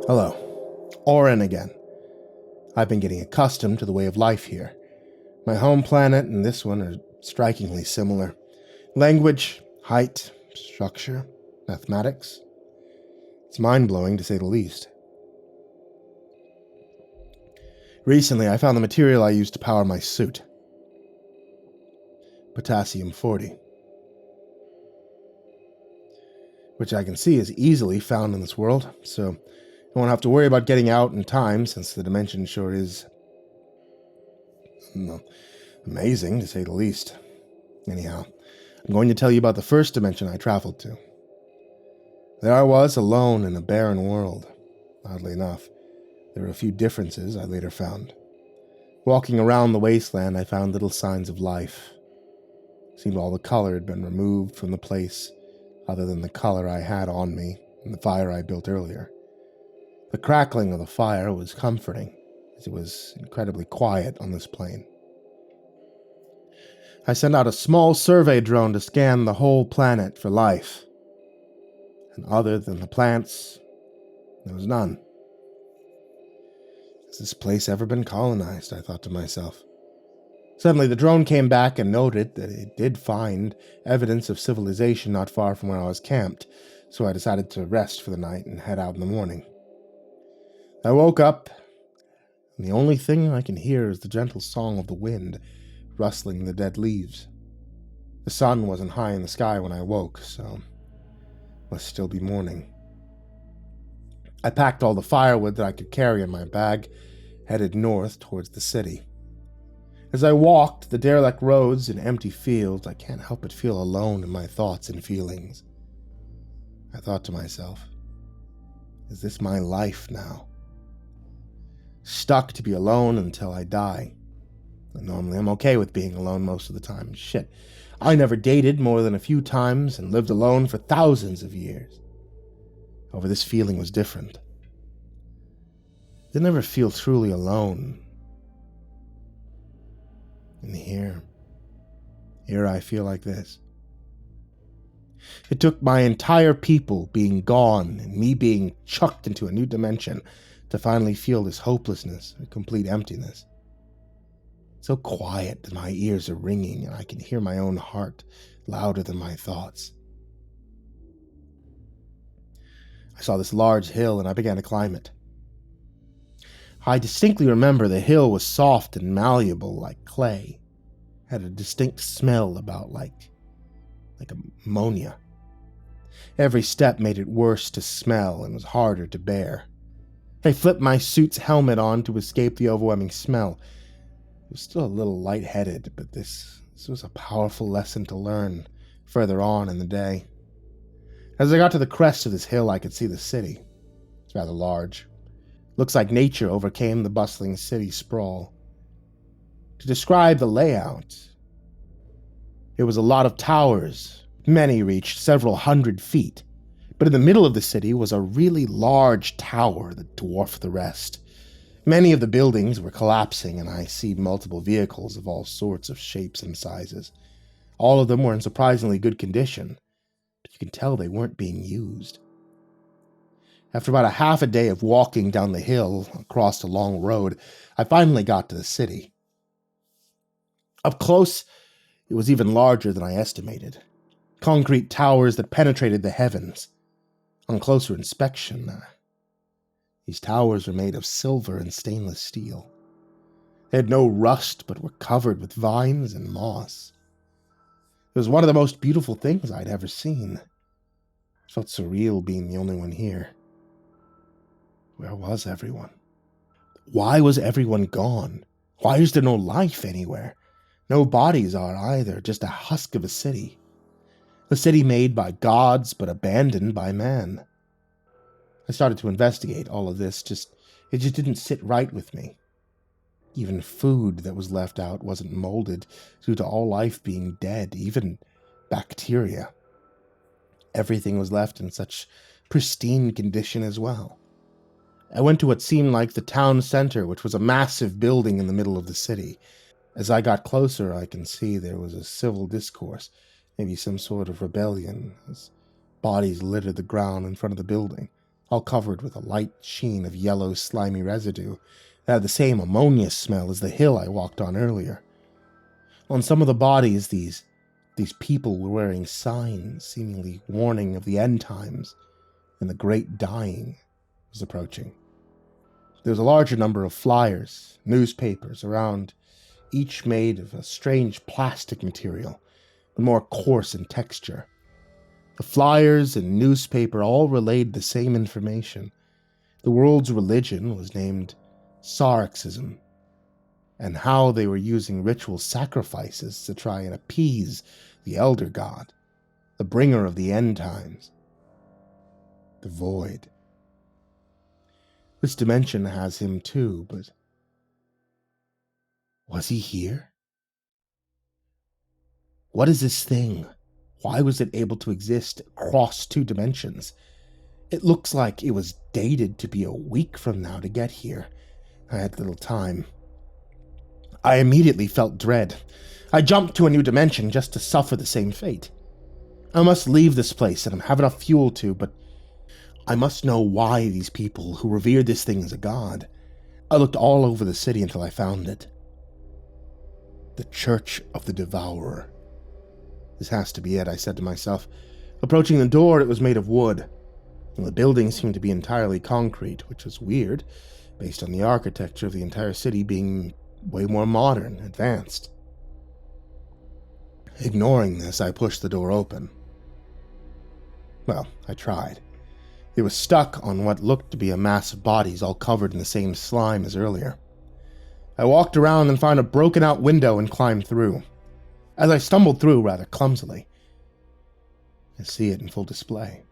Hello. Oren again. I've been getting accustomed to the way of life here. My home planet and this one are strikingly similar. Language, height, structure, mathematics. It's mind-blowing to say the least. Recently, I found the material I used to power my suit. Potassium-40. Which I can see is easily found in this world, so I won't have to worry about getting out in time, since the dimension sure is amazing, to say the least. Anyhow, I'm going to tell you about the first dimension I traveled to. There I was, alone in a barren world. Oddly enough, there were a few differences I later found. Walking around the wasteland, I found little signs of life. It seemed all the color had been removed from the place, other than the color I had on me and the fire I built earlier. The crackling of the fire was comforting, as it was incredibly quiet on this plane. I sent out a small survey drone to scan the whole planet for life. And other than the plants, there was none. Has this place ever been colonized? I thought to myself. Suddenly, the drone came back and noted that it did find evidence of civilization not far from where I was camped, so I decided to rest for the night and head out in the morning. I woke up, and the only thing I can hear is the gentle song of the wind rustling the dead leaves. The sun wasn't high in the sky when I woke, so it must still be morning. I packed all the firewood that I could carry in my bag, headed north towards the city. As I walked the derelict roads and empty fields, I can't help but feel alone in my thoughts and feelings. I thought to myself, is this my life now? Stuck to be alone until I die. And normally I'm okay with being alone most of the time. Shit, I never dated more than a few times and lived alone for thousands of years. However, this feeling was different. I didn't ever feel truly alone. And here I feel like this. It took my entire people being gone and me being chucked into a new dimension to finally feel this hopelessness and complete emptiness. It's so quiet that my ears are ringing and I can hear my own heart louder than my thoughts. I saw this large hill and I began to climb it. I distinctly remember the hill was soft and malleable like clay. It had a distinct smell about like ammonia. Every step made it worse to smell and was harder to bear. I flipped my suit's helmet on to escape the overwhelming smell. I was still a little lightheaded, but this was a powerful lesson to learn further on in the day. As I got to the crest of this hill, I could see the city. It's rather large. Looks like nature overcame the bustling city sprawl. To describe the layout, it was a lot of towers. Many reached several hundred feet. But in the middle of the city was a really large tower that dwarfed the rest. Many of the buildings were collapsing, and I see multiple vehicles of all sorts of shapes and sizes. All of them were in surprisingly good condition, but you can tell they weren't being used. After about a half a day of walking down the hill across a long road, I finally got to the city. Up close, it was even larger than I estimated. Concrete towers that penetrated the heavens. On closer inspection, these towers were made of silver and stainless steel. They had no rust, but were covered with vines and moss. It was one of the most beautiful things I'd ever seen. It felt surreal being the only one here. Where was everyone? Why was everyone gone? Why is there no life anywhere? No bodies are either, just a husk of a city. A city made by gods, but abandoned by man. I started to investigate all of this, it just didn't sit right with me. Even food that was left out wasn't molded due to all life being dead, even bacteria. Everything was left in such pristine condition as well. I went to what seemed like the town center, which was a massive building in the middle of the city. As I got closer, I can see there was a civil discourse, maybe some sort of rebellion, as bodies littered the ground in front of the building. all covered with a light sheen of yellow, slimy residue that had the same ammonia smell as the hill I walked on earlier. On some of the bodies, these people were wearing signs seemingly warning of the end times, and the great dying was approaching. There was a larger number of flyers, newspapers around, each made of a strange plastic material, but more coarse in texture. The flyers and newspaper all relayed the same information. The world's religion was named Sarxism, and how they were using ritual sacrifices to try and appease the Elder God, the bringer of the end times, the Void. This dimension has him too, but was he here? What is this thing? Why was it able to exist across 2 dimensions? It looks like it was dated to be a week from now to get here. I had little time. I immediately felt dread. I jumped to a new dimension just to suffer the same fate. I must leave this place, and I have enough fuel to, but I must know why these people who revered this thing as a god. I looked all over the city until I found it. The Church of the Devourer. This has to be it, I said to myself. Approaching the door, it was made of wood. And the building seemed to be entirely concrete, which was weird, based on the architecture of the entire city being way more modern, advanced. Ignoring this, I pushed the door open. Well, I tried. It was stuck on what looked to be a mass of bodies all covered in the same slime as earlier. I walked around and found a broken-out window and climbed through. As I stumbled through rather clumsily, I see it in full display.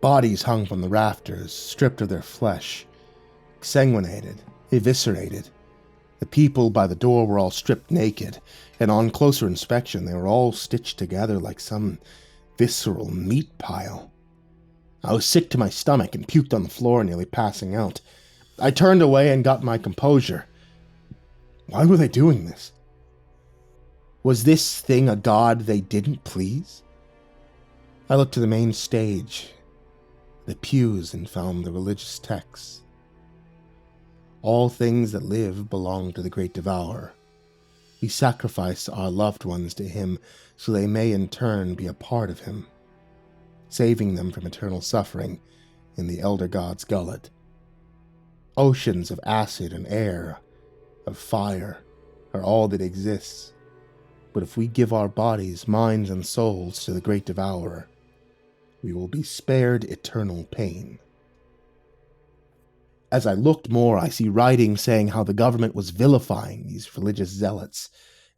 Bodies hung from the rafters, stripped of their flesh, exsanguinated, eviscerated. The people by the door were all stripped naked, and on closer inspection they were all stitched together like some visceral meat pile. I was sick to my stomach and puked on the floor, nearly passing out. I turned away and got my composure. Why were they doing this? Was this thing a god they didn't please? I looked to the main stage, the pews, and found the religious texts. All things that live belong to the great devourer. We sacrifice our loved ones to him so they may in turn be a part of him, saving them from eternal suffering in the elder god's gullet. Oceans of acid and air, of fire, are all that exists. But if we give our bodies, minds, and souls to the great devourer, we will be spared eternal pain. As I looked more, I see writing saying how the government was vilifying these religious zealots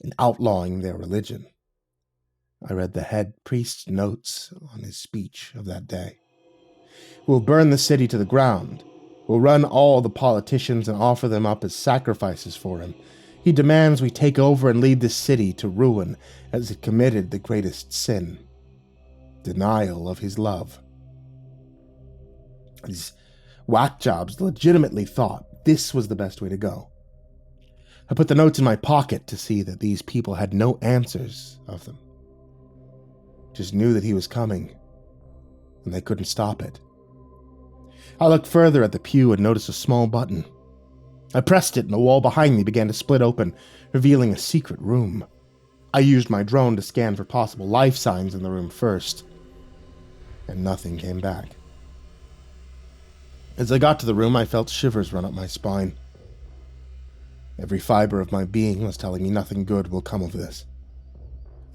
and outlawing their religion. I read the head priest's notes on his speech of that day. We'll burn the city to the ground. We'll run all the politicians and offer them up as sacrifices for him. He demands we take over and lead this city to ruin as it committed the greatest sin. Denial of his love. These whack jobs legitimately thought this was the best way to go. I put the notes in my pocket to see that these people had no answers of them. Just knew that he was coming, and they couldn't stop it. I looked further at the pew and noticed a small button. I pressed it and the wall behind me began to split open, revealing a secret room. I used my drone to scan for possible life signs in the room first, and nothing came back. As I got to the room, I felt shivers run up my spine. Every fiber of my being was telling me nothing good will come of this.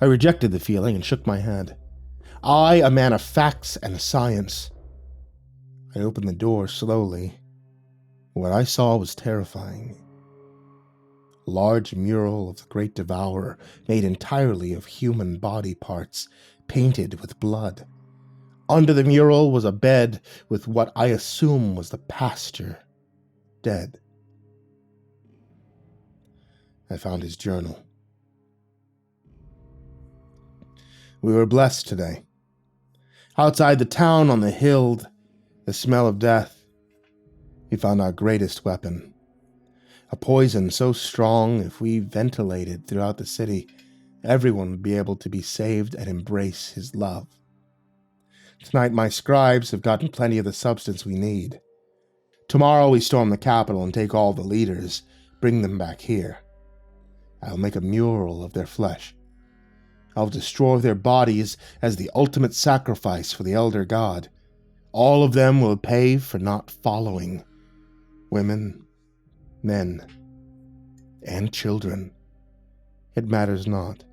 I rejected the feeling and shook my head. I, a man of facts and science. I opened the door slowly. What I saw was terrifying. A large mural of the great devourer, made entirely of human body parts, painted with blood. Under the mural was a bed with what I assume was the pastor, dead. I found his journal. We were blessed today. Outside the town on the hill, the smell of death, we found our greatest weapon. A poison so strong, if we ventilated throughout the city, everyone would be able to be saved and embrace his love. Tonight my scribes have gotten plenty of the substance we need. Tomorrow we storm the capital and take all the leaders, bring them back here. I'll make a mural of their flesh. I'll destroy their bodies as the ultimate sacrifice for the Elder God. All of them will pay for not following. Women, men, and children. It matters not.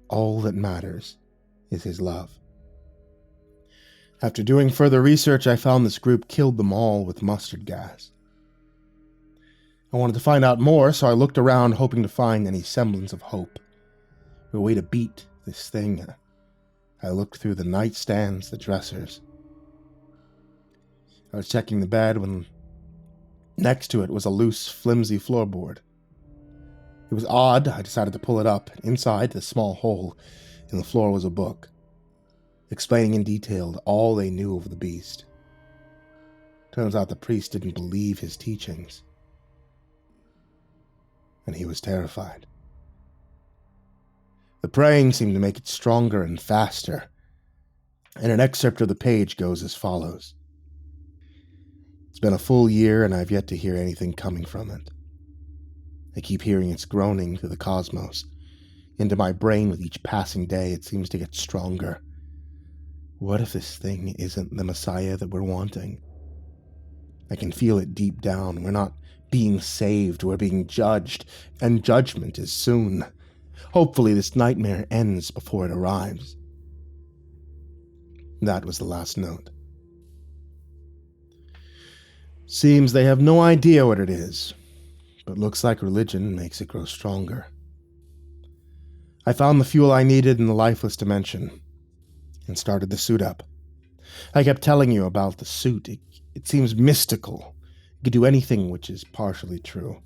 All that matters is his love. After doing further research, I found this group killed them all with mustard gas. I wanted to find out more, so I looked around hoping to find any semblance of hope. A way to beat this thing. I looked through the nightstands, the dressers. I was checking the bed when next to it was a loose, flimsy floorboard. It was odd. I decided to pull it up. Inside the small hole in the floor was a book, explaining in detail all they knew of the beast. Turns out the priest didn't believe his teachings, and he was terrified. The praying seemed to make it stronger and faster, and an excerpt of the page goes as follows. It's been a full year, and I've yet to hear anything coming from it. I keep hearing its groaning through the cosmos. Into my brain with each passing day, it seems to get stronger. What if this thing isn't the Messiah that we're wanting? I can feel it deep down. We're not being saved, we're being judged, and judgment is soon. Hopefully this nightmare ends before it arrives. That was the last note. Seems they have no idea what it is, but looks like religion makes it grow stronger. I found the fuel I needed in the lifeless dimension, and started the suit up. I kept telling you about the suit. It seems mystical. It could do anything, which is partially true.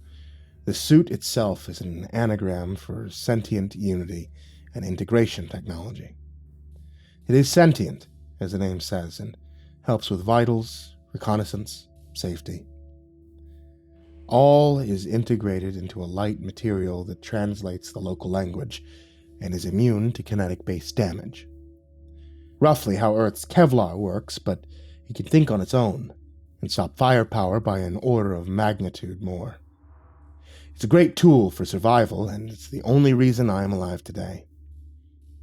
The suit itself is an anagram for sentient unity and integration technology. It is sentient, as the name says, and helps with vitals, reconnaissance, safety. All is integrated into a light material that translates the local language and is immune to kinetic-based damage. Roughly how Earth's Kevlar works, but it can think on its own and stop firepower by an order of magnitude more. It's a great tool for survival, and it's the only reason I am alive today.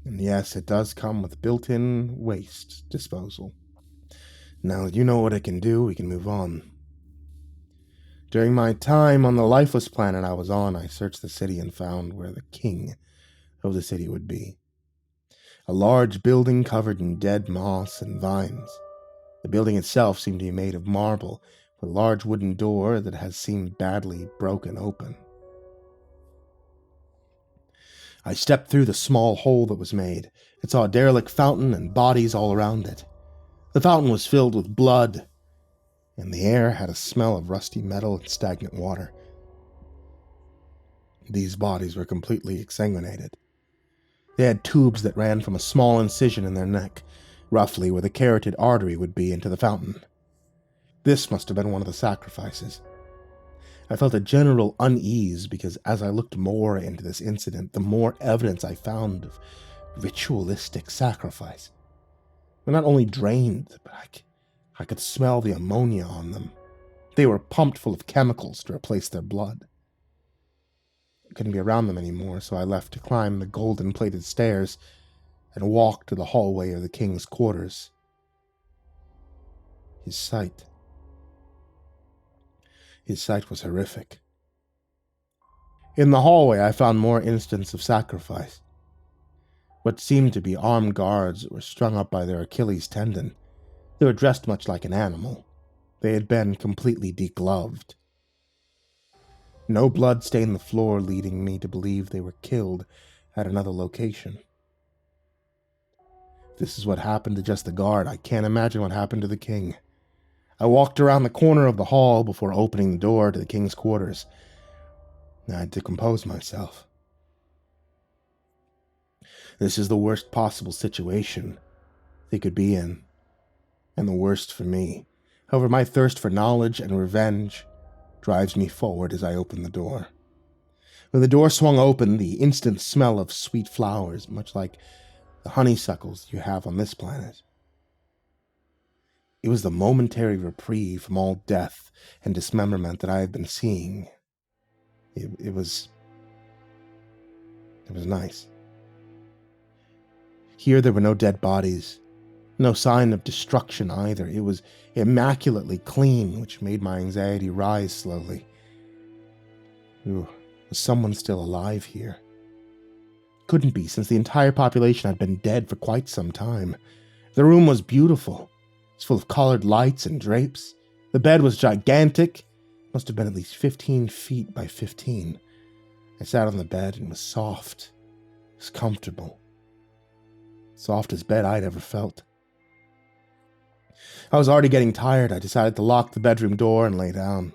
And yes, it does come with built-in waste disposal. Now that you know what it can do, we can move on. During my time on the lifeless planet I was on, I searched the city and found where the king of the city would be. A large building covered in dead moss and vines. The building itself seemed to be made of marble, with a large wooden door that has seemed badly broken open. I stepped through the small hole that was made and saw a derelict fountain and bodies all around it. The fountain was filled with blood, and the air had a smell of rusty metal and stagnant water. These bodies were completely exsanguinated. They had tubes that ran from a small incision in their neck, roughly where the carotid artery would be, into the fountain. This must have been one of the sacrifices. I felt a general unease because as I looked more into this incident, the more evidence I found of ritualistic sacrifice. They're not only drained, but I could smell the ammonia on them. They were pumped full of chemicals to replace their blood. I couldn't be around them anymore, so I left to climb the golden-plated stairs and walk to the hallway of the king's quarters. His sight was horrific. In the hallway, I found more instances of sacrifice. What seemed to be armed guards were strung up by their Achilles tendon. They were dressed much like an animal. They had been completely degloved. No blood stained the floor, leading me to believe they were killed at another location. If this is what happened to just the guard, I can't imagine what happened to the king. I walked around the corner of the hall before opening the door to the king's quarters. I had to compose myself. This is the worst possible situation they could be in, and the worst for me. However, my thirst for knowledge and revenge drives me forward as I open the door. When the door swung open, the instant smell of sweet flowers, much like the honeysuckles you have on this planet, It was the momentary reprieve from all death and dismemberment that I had been seeing. It was nice. Here there were no dead bodies, no sign of destruction either. It was immaculately clean, which made my anxiety rise slowly. Ooh, was someone still alive here? Couldn't be, since the entire population had been dead for quite some time. The room was beautiful. It was full of colored lights and drapes. The bed was gigantic. Must have been at least 15 feet by 15. I sat on the bed and was soft. It was comfortable. Softest bed I'd ever felt. I was already getting tired. I decided to lock the bedroom door and lay down.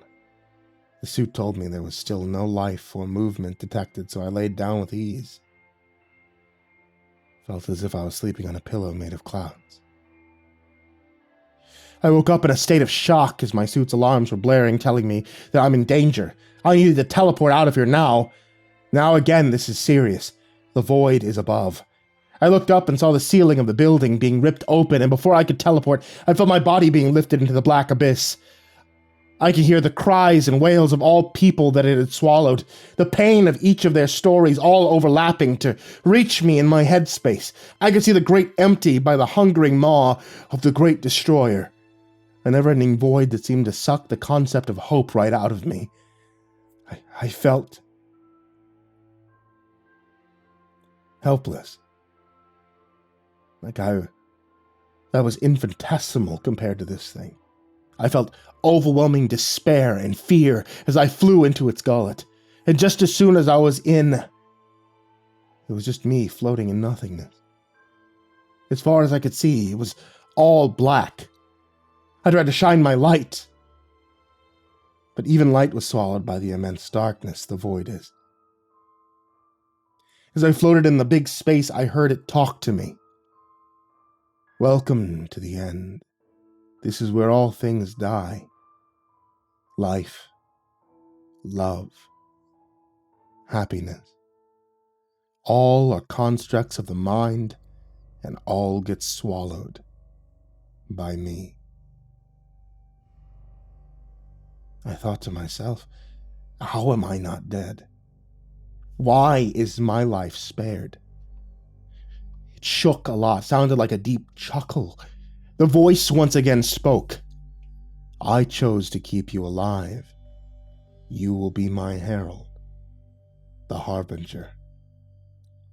The suit told me there was still no life or movement detected, so I laid down with ease. Felt as if I was sleeping on a pillow made of clouds. I woke up in a state of shock as my suit's alarms were blaring, telling me that I'm in danger. I need to teleport out of here now. Now again, this is serious. The void is above. I looked up and saw the ceiling of the building being ripped open, and before I could teleport, I felt my body being lifted into the black abyss. I could hear the cries and wails of all people that it had swallowed, the pain of each of their stories all overlapping to reach me in my headspace. I could see the great empty by the hungering maw of the great destroyer, a never-ending void that seemed to suck the concept of hope right out of me. I felt helpless. Like I was infinitesimal compared to this thing. I felt overwhelming despair and fear as I flew into its gullet. And just as soon as I was in, it was just me floating in nothingness. As far as I could see, it was all black. I tried to shine my light, but even light was swallowed by the immense darkness the void is. As I floated in the big space, I heard it talk to me. Welcome to the end. This is where all things die. Life, love, happiness. All are constructs of the mind, and all get swallowed by me. I thought to myself, how am I not dead? Why is my life spared? It shook a lot, sounded like a deep chuckle. The voice once again spoke. I chose to keep you alive. You will be my herald, the harbinger.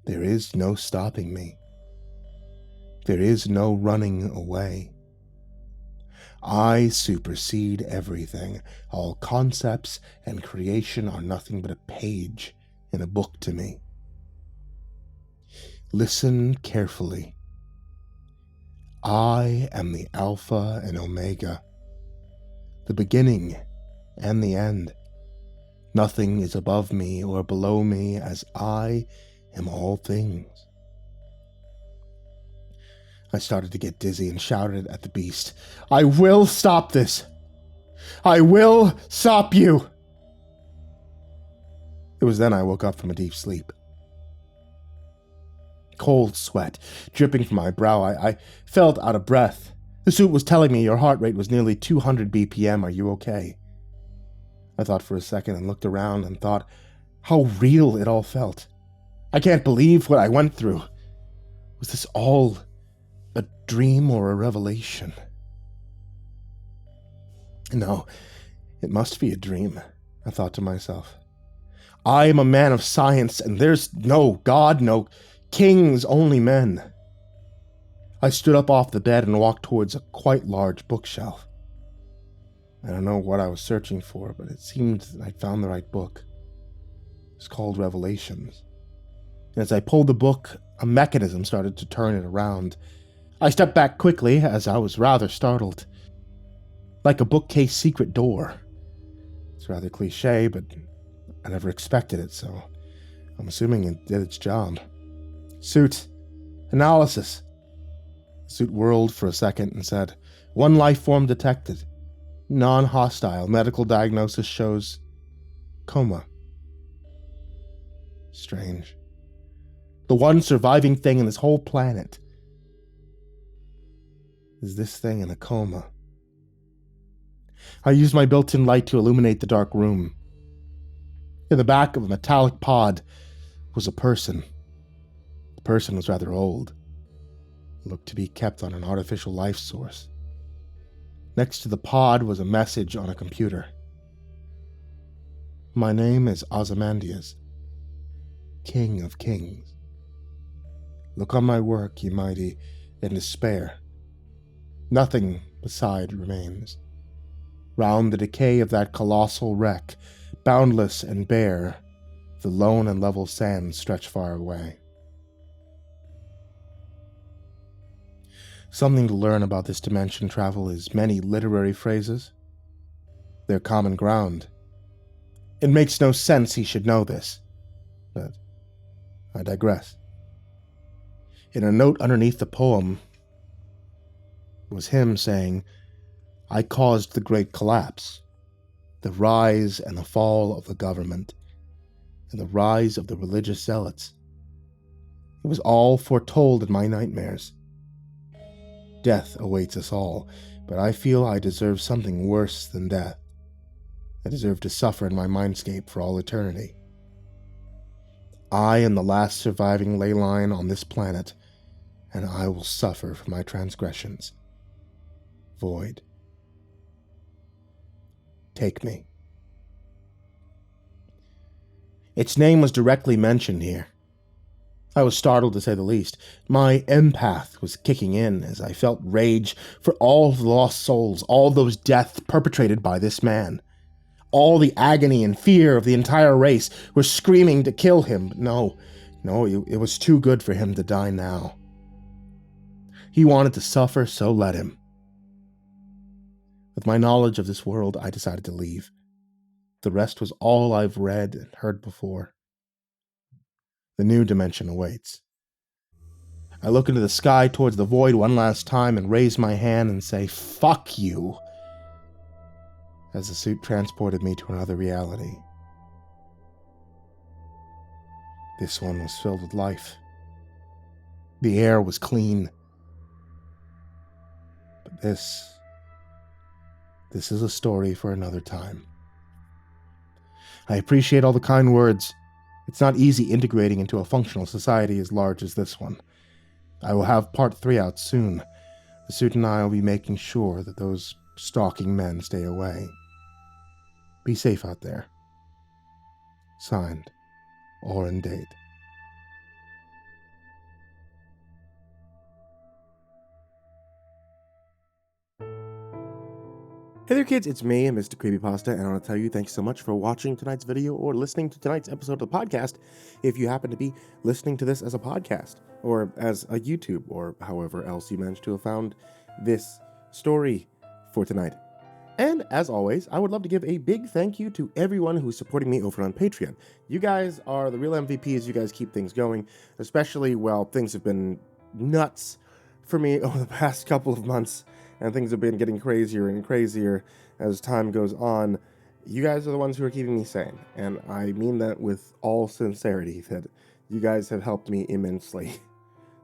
There is no stopping me. There is no running away. I supersede everything. All concepts and creation are nothing but a page in a book to me. Listen carefully. I am the Alpha and Omega, the beginning and the end. Nothing is above me or below me, as I am all things. I started to get dizzy and shouted at the beast, I will stop this! I will stop you! It was then I woke up from a deep sleep. Cold sweat dripping from my brow. I felt out of breath. The suit was telling me your heart rate was nearly 200 BPM. Are you okay? I thought for a second and looked around and thought how real it all felt. I can't believe what I went through. Was this all a dream or a revelation? No, it must be a dream, I thought to myself. I am a man of science, and there's no God, no kings, only men. I stood up off the bed and walked towards a quite large bookshelf. I don't know what I was searching for, but it seemed that I'd found the right book. It's called Revelations. And as I pulled the book, a mechanism started to turn it around. I stepped back quickly, as I was rather startled. Like a bookcase secret door. It's rather cliche, but I never expected it, so I'm assuming it did its job. Suit. Analysis. The suit whirled for a second and said, one life form detected. Non-hostile. Medical diagnosis shows coma. Strange. The one surviving thing in this whole planet is this thing in a coma. I used my built-in light to illuminate the dark room. In the back of a metallic pod was a person. The person was rather old. It looked to be kept on an artificial life source. Next to the pod was a message on a computer. My name is Ozymandias, King of Kings. Look on my work, ye mighty, in despair. Nothing beside remains. Round the decay of that colossal wreck, boundless and bare, the lone and level sands stretch far away. Something to learn about this dimension travel is many literary phrases. They're common ground. It makes no sense he should know this, but I digress. In a note underneath the poem was him saying, I caused the great collapse, the rise and the fall of the government, and the rise of the religious zealots. It was all foretold in my nightmares. Death awaits us all, but I feel I deserve something worse than death. I deserve to suffer in my mindscape for all eternity. I am the last surviving ley line on this planet, and I will suffer for my transgressions. Void. Take me. Its name was directly mentioned here. I was startled, to say the least. My empath was kicking in as I felt rage for all the lost souls, all those deaths perpetrated by this man. All the agony and fear of the entire race were screaming to kill him. But no, it was too good for him to die now. He wanted to suffer, so let him. With my knowledge of this world, I decided to leave. The rest was all I've read and heard before. The new dimension awaits. I look into the sky towards the void one last time and raise my hand and say, fuck you, as the suit transported me to another reality. This one was filled with life. The air was clean. But this is a story for another time. I appreciate all the kind words. It's not easy integrating into a functional society as large as this one. I will have part 3 out soon. The suit and I will be making sure that those stalking men stay away. Be safe out there. Signed, Oren Date. Hey there kids, it's me, MrCreepyPasta, and I want to tell you thanks so much for watching tonight's video or listening to tonight's episode of the podcast if you happen to be listening to this as a podcast, or as a YouTube, or however else you managed to have found this story for tonight. And as always, I would love to give a big thank you to everyone who's supporting me over on Patreon. You guys are the real MVPs, you guys keep things going, especially while things have been nuts for me over the past couple of months. And things have been getting crazier and crazier as time goes on. You guys are the ones who are keeping me sane. And I mean that with all sincerity, that you guys have helped me immensely.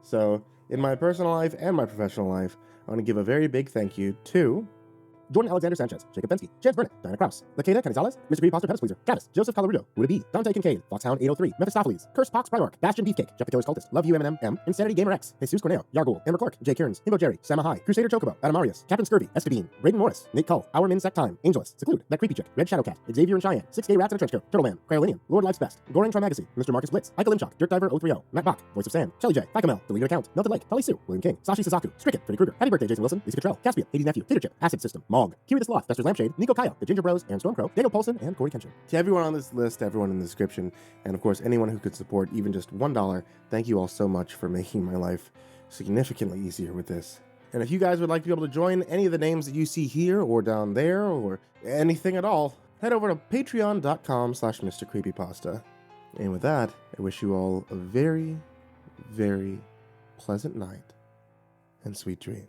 So, in my personal life and my professional life, I want to give a very big thank you to Jordan Alexander Sanchez, Jakob Fenske, Burnett, Kraus, LaQueda, Canizales, MrCreepyPasta, PebisPleaser, Travis, Joseph Calarrudo, BuddhaBee, Dante, Kinkade, Foxhound 803, Mephistopheles, CursepoxPrimarch, Bastion, Beefcake, Jeff the Killer's Cultist, Love You M&M, INSANITYGamerX, Cornejo, Yarghoul, Clark, Kearns, Himbojerry, SamaHigh, CrusaderChocobo, Atomaurus, Captain Scurvy, Espadine, Braden Morris, Nate Cull, Our Min Sect Time, Angelus, Seclude, That Creepy Chick, Red Shadow Cat, Xavier and Cheyenne, 6 Gay Rats in a Trench Coat, Turtle Man, Cryolinium, Lord Life's Best, Goring Trimagazine, Mr. Marcus Blitz, Ika Limchok, Dirt Diver 030, Matt Bach, Voice of Sam, Shelly J, Fikamel, Deleted Account, Melted Lake, Tully Sue, William King, Sashi Suzaku, Stricken, Freddy Krueger, Happy Birthday Jason Wilson, Lisa Cottrell, Caspian, Hades Nephew, Tater Chip, Acid System, Mog, Kiri the Sloth, Fester's Lampshade, Nico Kaya, The Ginger Bros, and Stormcrow, Daniel Paulson, and Corey Kenshin. To everyone on this list, everyone in the description, and of course anyone who could support even just $1, thank you all so much for making my life significantly easier with this. And if you guys would like to be able to join any of the names that you see here or down there or anything at all, head over to patreon.com/MrCreepyPasta. And with that, I wish you all a very, very pleasant night and sweet dreams.